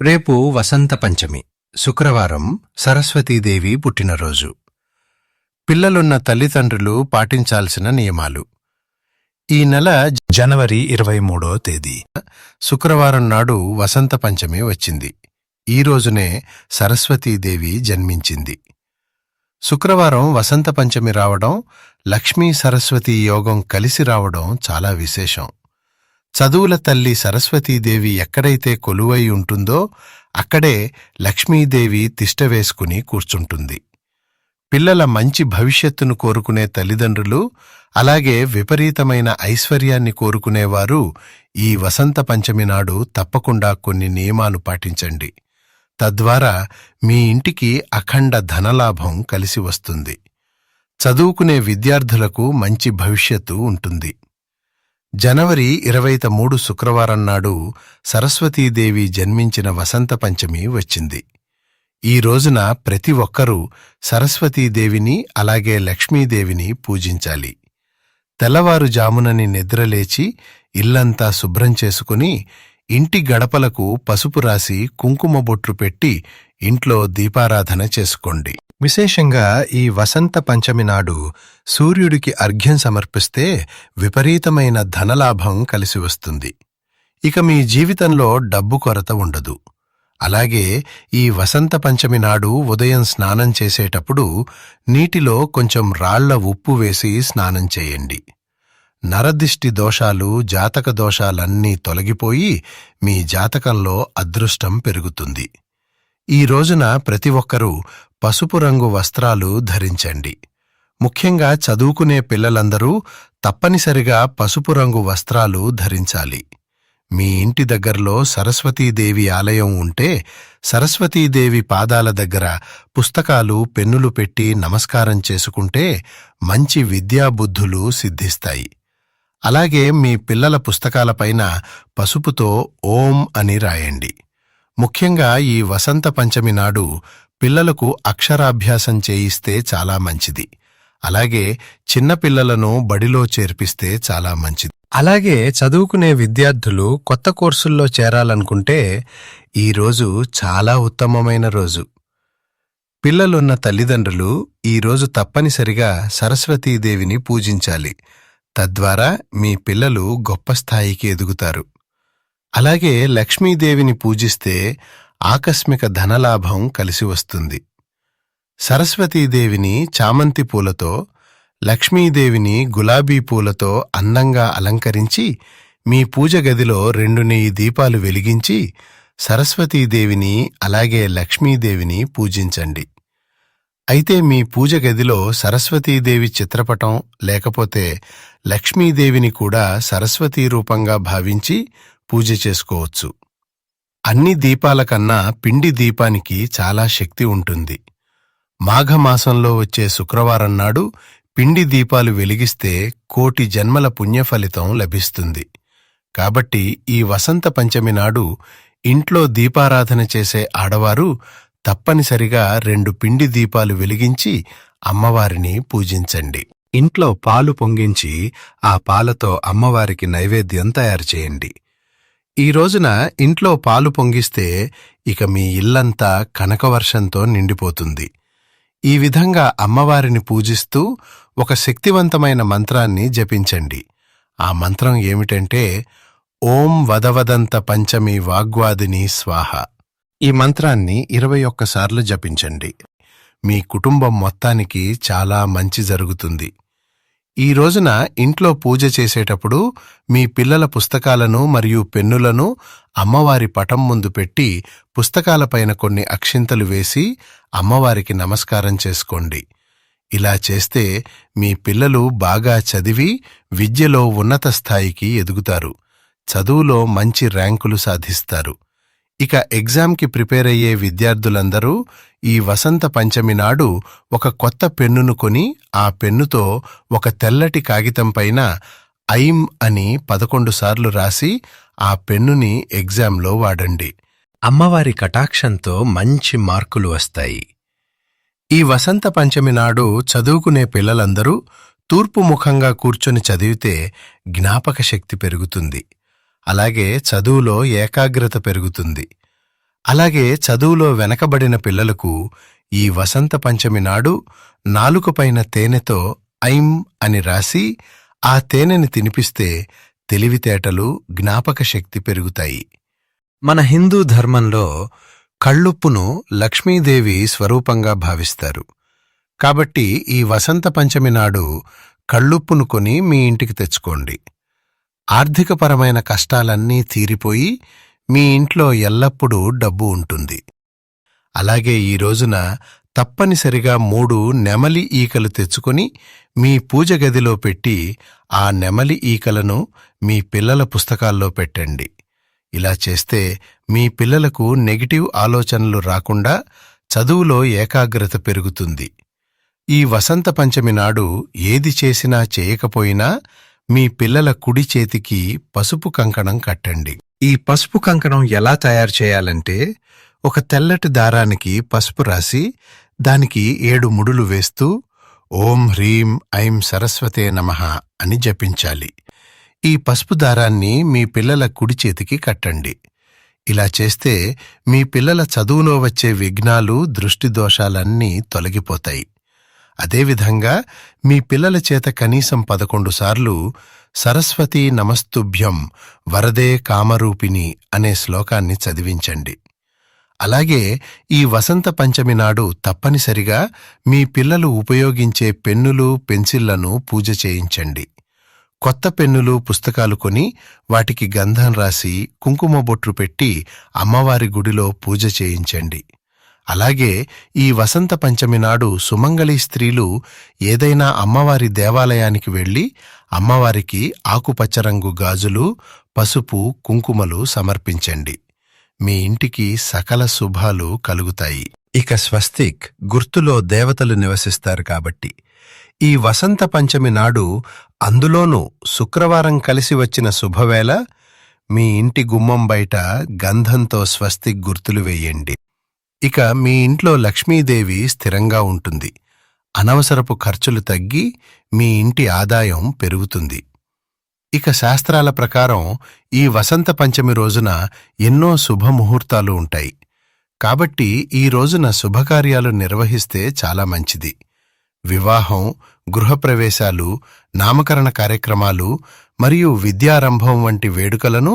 రేపు వసంత పంచమి, శుక్రవారం సరస్వతీదేవి పుట్టినరోజు. పిల్లలున్న తల్లిదండ్రులు పాటించాల్సిన నియమాలు. ఈ నెల జనవరి 23వ తేదీ శుక్రవారం నాడు వసంత పంచమి వచ్చింది. ఈ రోజునే సరస్వతీదేవి జన్మించింది. శుక్రవారం వసంత పంచమి రావడం, లక్ష్మీ సరస్వతీ యోగం కలిసి రావడం చాలా విశేషం. చదువుల తల్లి సరస్వతీదేవి ఎక్కడైతే కొలువై ఉంటుందో అక్కడే లక్ష్మీదేవి తిష్టవేసుకుని కూర్చుంటుంది. పిల్లల మంచి భవిష్యత్తును కోరుకునే తల్లిదండ్రులు, అలాగే విపరీతమైన ఐశ్వర్యాన్ని కోరుకునేవారు ఈ వసంత పంచమి నాడు తప్పకుండా కొన్ని నియమాలు పాటించండి. తద్వారా మీ ఇంటికి అఖండ ధనలాభం కలిసి వస్తుంది. చదువుకునే విద్యార్థులకు మంచి భవిష్యత్తు ఉంటుంది. జనవరి 23 శుక్రవారం నాడు సరస్వతీదేవి జన్మించిన వసంత పంచమి వచ్చింది. ఈ రోజున ప్రతి ఒక్కరూ సరస్వతీదేవిని అలాగే లక్ష్మీదేవిని పూజించాలి. తెల్లవారుజామునని నిద్రలేచి ఇల్లంతా శుభ్రం చేసుకుని ఇంటి గడపలకు పసుపు రాసి కుంకుమ బొట్లు పెట్టి ఇంట్లో దీపారాధన చేసుకోండి. విశేషంగా ఈ వసంత పంచమి నాడు సూర్యుడికి అర్ఘ్యం సమర్పిస్తే విపరీతమైన ధనలాభం కలిసి వస్తుంది. ఇక మీ జీవితంలో డబ్బు కొరత ఉండదు. అలాగే ఈ వసంత పంచమి నాడు ఉదయం స్నానం చేసేటప్పుడు నీటిలో కొంచెం రాళ్ల ఉప్పు వేసి స్నానం చేయండి. నరదిష్టి దోషాలు, జాతక దోషాలన్నీ తొలగిపోయి మీ జాతకంలో అదృష్టం పెరుగుతుంది. ఈ రోజున ప్రతి ఒక్కరూ పసుపు రంగు వస్త్రాలు ధరించండి. ముఖ్యంగా చదువుకునే పిల్లలందరూ తప్పనిసరిగా పసుపు రంగు వస్త్రాలు ధరించాలి. మీ ఇంటి దగ్గరలో సరస్వతీదేవి ఆలయం ఉంటే సరస్వతీదేవి పాదాల దగ్గర పుస్తకాలు, పెన్నులు పెట్టి నమస్కారం చేసుకుంటే మంచి విద్యాబుద్ధులు సిద్ధిస్తాయి. అలాగే మీ పిల్లల పుస్తకాలపైన పసుపుతో ఓం అని రాయండి. ముఖ్యంగా ఈ వసంత పంచమి నాడు పిల్లలకు అక్షరాభ్యాసం చేయిస్తే చాలా మంచిది. అలాగే చిన్నపిల్లలను బడిలో చేర్పిస్తే చాలా మంచిది. అలాగే చదువుకునే విద్యార్థులు కొత్త కోర్సుల్లో చేరాలనుకుంటే ఈరోజు చాలా ఉత్తమమైన రోజు. పిల్లలున్న తల్లిదండ్రులు ఈరోజు తప్పనిసరిగా సరస్వతీదేవిని పూజించాలి. తద్వారా మీ పిల్లలు గొప్ప స్థాయికి ఎదుగుతారు. అలాగే లక్ష్మీదేవిని పూజిస్తే ఆకస్మిక ధనలాభం కలిసి వస్తుంది. సరస్వతీదేవిని చామంతి పూలతో, లక్ష్మీదేవిని గులాబీ పూలతో అందంగా అలంకరించి మీ పూజ గదిలో 2 నెయ్యి దీపాలు వెలిగించి సరస్వతీదేవిని అలాగే లక్ష్మీదేవిని పూజించండి. అయితే మీ పూజ గదిలో సరస్వతీదేవి చిత్రపటం లేకపోతే లక్ష్మీదేవిని కూడా సరస్వతీ రూపంగా భావించి పూజ చేసుకోవచ్చు. అన్ని దీపాల కన్నా పిండి దీపానికి చాలా శక్తి ఉంటుంది. మాఘమాసంలో వచ్చే శుక్రవారం నాడు పిండి దీపాలు వెలిగిస్తే 1,000,000 జన్మల పుణ్యఫలితం లభిస్తుంది. కాబట్టి ఈ వసంత పంచమి నాడు ఇంట్లో దీపారాధన చేసే ఆడవారు తప్పనిసరిగా 2 పిండి దీపాలు వెలిగించి అమ్మవారిని పూజించండి. ఇంట్లో పాలు పొంగించి ఆ పాలతో అమ్మవారికి నైవేద్యం తయారు చేయండి. ఈ రోజున ఇంట్లో పాలు పొంగిస్తే ఇక మీ ఇల్లంతా కనకవర్షంతో నిండిపోతుంది. ఈ విధంగా అమ్మవారిని పూజిస్తూ ఒక శక్తివంతమైన మంత్రాన్ని జపించండి. ఆ మంత్రం ఏమిటంటే ఓం వదవదంత పంచమి వాగ్వాదిని స్వాహ. ఈ మంత్రాన్ని 21 సార్లు జపించండి. మీ కుటుంబం మొత్తానికి చాలా మంచి జరుగుతుంది. ఈ రోజున ఇంట్లో పూజ చేసేటప్పుడు మీ పిల్లల పుస్తకాలను మరియు పెన్నులను అమ్మవారి పటం ముందు పెట్టి పుస్తకాలపైన కొన్ని అక్షింతలు వేసి అమ్మవారికి నమస్కారం చేసుకోండి. ఇలా చేస్తే మీ పిల్లలు బాగా చదివి విద్యలో ఉన్నత స్థాయికి ఎదుగుతారు. చదువులో మంచి ర్యాంకులు సాధిస్తారు. ఇక ఎగ్జామ్కి ప్రిపేర్ అయ్యే విద్యార్థులందరూ ఈ వసంత పంచమి నాడు ఒక కొత్త పెన్నును కొని ఆ పెన్నుతో ఒక తెల్లటి కాగితంపైన ఐం అని 11 సార్లు రాసి ఆ పెన్నుని ఎగ్జామ్లో వాడండి. అమ్మవారి కటాక్షంతో మంచి మార్కులు వస్తాయి. ఈ వసంత పంచమి నాడు చదువుకునే పిల్లలందరూ తూర్పు ముఖంగా కూర్చొని చదివితే జ్ఞాపక శక్తి పెరుగుతుంది. అలాగే చదువులో ఏకాగ్రత పెరుగుతుంది. అలాగే చదువులో వెనకబడిన పిల్లలకు ఈ వసంత పంచమి నాడు నాలుకపైన తేనెతో ఐం అని రాసి ఆ తేనెని తినిపిస్తే తెలివితేటలు, జ్ఞాపక శక్తి పెరుగుతాయి. మన హిందూ ధర్మంలో కళ్ళుప్పును లక్ష్మీదేవి స్వరూపంగా భావిస్తారు. కాబట్టి ఈ వసంత పంచమి నాడు కళ్ళుప్పును కొని మీ ఇంటికి తెచ్చుకోండి. ఆర్థికపరమైన కష్టాలన్నీ తీరిపోయి మీ ఇంట్లో ఎల్లప్పుడూ డబ్బు ఉంటుంది. అలాగే ఈ రోజున తప్పనిసరిగా 3 నెమలి ఈకలు తెచ్చుకొని మీ పూజ గదిలో పెట్టి ఆ నెమలి ఈకలను మీ పిల్లల పుస్తకాల్లో పెట్టండి. ఇలా చేస్తే మీ పిల్లలకు నెగటివ్ ఆలోచనలు రాకుండా చదువులో ఏకాగ్రత పెరుగుతుంది. ఈ వసంత పంచమి నాడు ఏది చేసినా చేయకపోయినా మీ పిల్లల కుడి చేతికి పసుపు కంకణం కట్టండి. ఈ పసుపు కంకణం ఎలా తయారు చేయాలంటే, ఒక తెల్లటి దారానికి పసుపు రాసి దానికి 7 ముడులు వేస్తూ ఓం హ్రీం ఐం సరస్వతే నమః అని జపించాలి. ఈ పసుపు దారాన్ని మీ పిల్లల కుడి చేతికి కట్టండి. ఇలా చేస్తే మీ పిల్లల చదువులో వచ్చే విఘ్నాలు, దృష్టి దోషాలన్నీ తొలగిపోతాయి. అదేవిధంగా మీ పిల్లల చేత కనీసం 11 సార్లు సరస్వతీ నమస్తుభ్యం వరదే కామరూపిణి అనే శ్లోకాన్ని చదివించండి. అలాగే ఈ వసంత పంచమి నాడు తప్పనిసరిగా మీ పిల్లలు ఉపయోగించే పెన్నులు, పెన్సిళ్లను పూజ చేయించండి. కొత్త పెన్నులు, పుస్తకాలు కొని వాటికి గంధం రాసి కుంకుమ బొట్లు పెట్టి అమ్మవారి గుడిలో పూజ చేయించండి. అలాగే ఈ వసంత పంచమి నాడు సుమంగళి స్త్రీలు ఏదైనా అమ్మవారి దేవాలయానికి వెళ్లి అమ్మవారికి ఆకుపచ్చ రంగు గాజులు, పసుపు, కుంకుమలు సమర్పించండి. మీ ఇంటికి సకల శుభాలు కలుగుతాయి. ఇక స్వస్తిక్ గుర్తులో దేవతలు నివసిస్తారు కాబట్టి ఈ వసంత పంచమి నాడు, అందులోనూ శుక్రవారం కలిసి వచ్చిన శుభవేళ, మీ ఇంటి గుమ్మం బయట గంధంతో స్వస్తిక్ గుర్తులు వేయండి. ఇక మీ ఇంట్లో లక్ష్మీదేవి స్థిరంగా ఉంటుంది. అనవసరపు ఖర్చులు తగ్గి మీ ఇంటి ఆదాయం పెరుగుతుంది. ఇక శాస్త్రాల ప్రకారం ఈ వసంత పంచమి రోజున ఎన్నో శుభముహూర్తాలు ఉంటాయి. కాబట్టి ఈ రోజున శుభకార్యాలు నిర్వహిస్తే చాలా మంచిది. వివాహం, గృహప్రవేశాలు, నామకరణ కార్యక్రమాలు మరియు విద్యారంభం వంటి వేడుకలను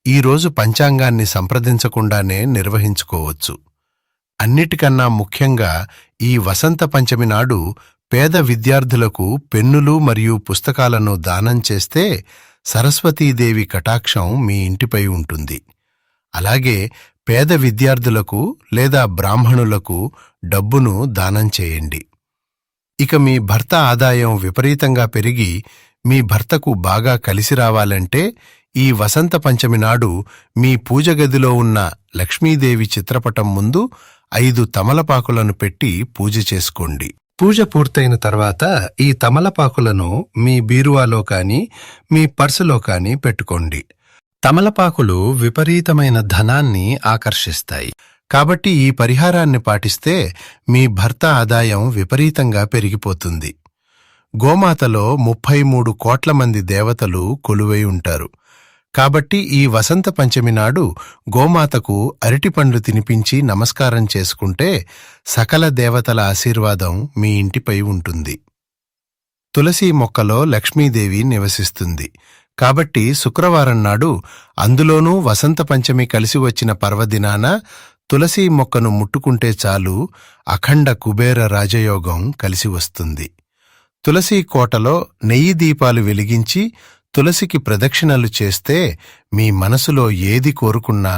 ఈరోజు పంచాంగాన్ని సంప్రదించకుండానే నిర్వహించుకోవచ్చు. అన్నిటికన్నా ముఖ్యంగా ఈ వసంత పంచమి నాడు పేద విద్యార్థులకు పెన్నులు మరియు పుస్తకాలను దానం చేస్తే సరస్వతీదేవి కటాక్షం మీ ఇంటిపై ఉంటుంది. అలాగే పేద విద్యార్థులకు లేదా బ్రాహ్మణులకు డబ్బును దానం చేయండి. ఇక మీ భర్త ఆదాయం విపరీతంగా పెరిగి మీ భర్తకు బాగా కలిసి రావాలంటే ఈ వసంత పంచమి నాడు మీ పూజ గదిలో ఉన్న లక్ష్మీదేవి చిత్రపటం ముందు 5 తమలపాకులను పెట్టి పూజ చేసుకోండి. పూజ పూర్తయిన తర్వాత ఈ తమలపాకులను మీ బీరువాలో కాని మీ పర్సులో కాని పెట్టుకోండి. తమలపాకులు విపరీతమైన ధనాన్ని ఆకర్షిస్తాయి. కాబట్టి ఈ పరిహారాన్ని పాటిస్తే మీ భర్త ఆదాయం విపరీతంగా పెరిగిపోతుంది. గోమాతలో 33 కోట్ల మంది దేవతలు కొలువై ఉంటారు. కాబట్టి ఈ వసంత పంచమి నాడు గోమాతకు అరటిపండ్లు తినిపించి నమస్కారం చేసుకుంటే సకల దేవతల ఆశీర్వాదం మీ ఇంటిపై ఉంటుంది. తులసి మొక్కలో లక్ష్మీదేవి నివసిస్తుంది. కాబట్టి శుక్రవారం నాడు, అందులోనూ వసంత పంచమి కలిసి వచ్చిన పర్వదినాన తులసి మొక్కను ముట్టుకుంటే చాలు అఖండ కుబేర రాజయోగం కలిసి వస్తుంది. తులసి కోటలో నెయ్యి దీపాలు వెలిగించి తులసికి ప్రదక్షిణలు చేస్తే మీ మనసులో ఏది కోరుకున్నా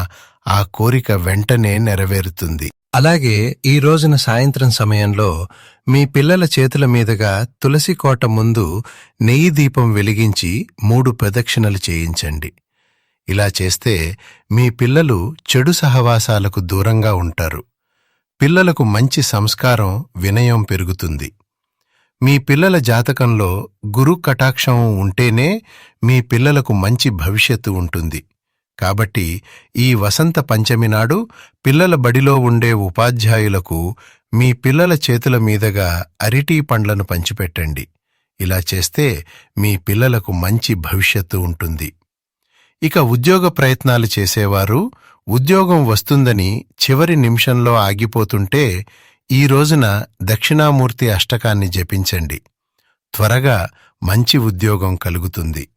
ఆ కోరిక వెంటనే నెరవేరుతుంది. అలాగే ఈ రోజున సాయంత్రం సమయంలో మీ పిల్లల చేతుల మీదుగా తులసి కోట ముందు నెయ్యి దీపం వెలిగించి 3 ప్రదక్షిణలు చేయించండి. ఇలా చేస్తే మీ పిల్లలు చెడు సహవాసాలకు దూరంగా ఉంటారు. పిల్లలకు మంచి సంస్కారం, వినయం పెరుగుతుంది. మీ పిల్లల జాతకంలో గురు కటాక్షం ఉంటేనే మీ పిల్లలకు మంచి భవిష్యత్తు ఉంటుంది. కాబట్టి ఈ వసంత పంచమి నాడు పిల్లల బడిలో ఉండే ఉపాధ్యాయులకు మీ పిల్లల చేతుల మీదుగా అరటి పండ్లను పంచిపెట్టండి. ఇలా చేస్తే మీ పిల్లలకు మంచి భవిష్యత్తు ఉంటుంది. ఇక ఉద్యోగ ప్రయత్నాలు చేసేవారు ఉద్యోగం వస్తుందని చివరి నిమిషంలో ఆగిపోతుంటే ఈ రోజున దక్షిణామూర్తి అష్టకాన్ని జపించండి. త్వరగా మంచి ఉద్యోగం కలుగుతుంది.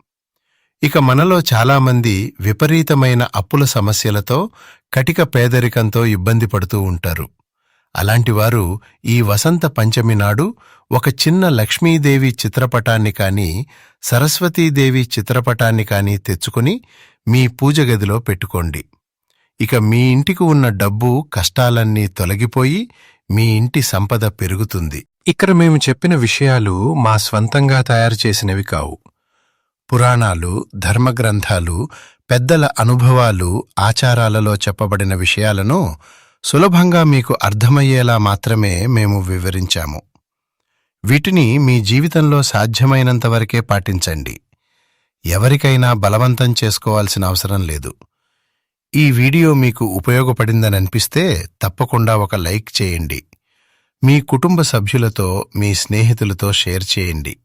ఇక మనలో చాలామంది విపరీతమైన అప్పుల సమస్యలతో, కటిక పేదరికంతో ఇబ్బంది పడుతూ ఉంటారు. అలాంటివారు ఈ వసంత పంచమి నాడు ఒక చిన్న లక్ష్మీదేవి చిత్రపటాన్ని కానీ, సరస్వతీదేవి చిత్రపటాన్ని కానీ తెచ్చుకుని మీ పూజ గదిలో పెట్టుకోండి. ఇక మీ ఇంటికి ఉన్న డబ్బు కష్టాలన్నీ తొలగిపోయి మీ ఇంటి సంపద పెరుగుతుంది. ఇక్కడ మేము చెప్పిన విషయాలు మా స్వంతంగా తయారు చేసినవి కావు. పురాణాలు, ధర్మగ్రంథాలు, పెద్దల అనుభవాలు, ఆచారాలలో చెప్పబడిన విషయాలను సులభంగా మీకు అర్థమయ్యేలా మాత్రమే మేము వివరించాము. వీటిని మీ జీవితంలో సాధ్యమైనంతవరకే పాటించండి. ఎవరికైనా బలవంతం చేసుకోవాల్సిన అవసరం లేదు. ఈ వీడియో మీకు ఉపయోగపడిందననిపిస్తే తప్పకుండా ఒక లైక్ చేయండి. మీ కుటుంబ సభ్యులతో, మీ స్నేహితులతో షేర్ చేయండి.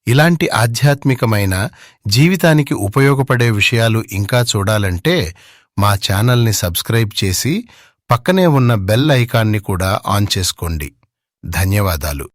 ఇలాంటి ఆధ్యాత్మికమైన, జీవితానికి ఉపయోగపడే విషయాలు ఇంకా చూడాలంటే మా ఛానల్ని సబ్స్క్రైబ్ చేసి పక్కనే ఉన్న బెల్ ఐకాన్ని కూడా ఆన్ చేసుకోండి. ధన్యవాదాలు.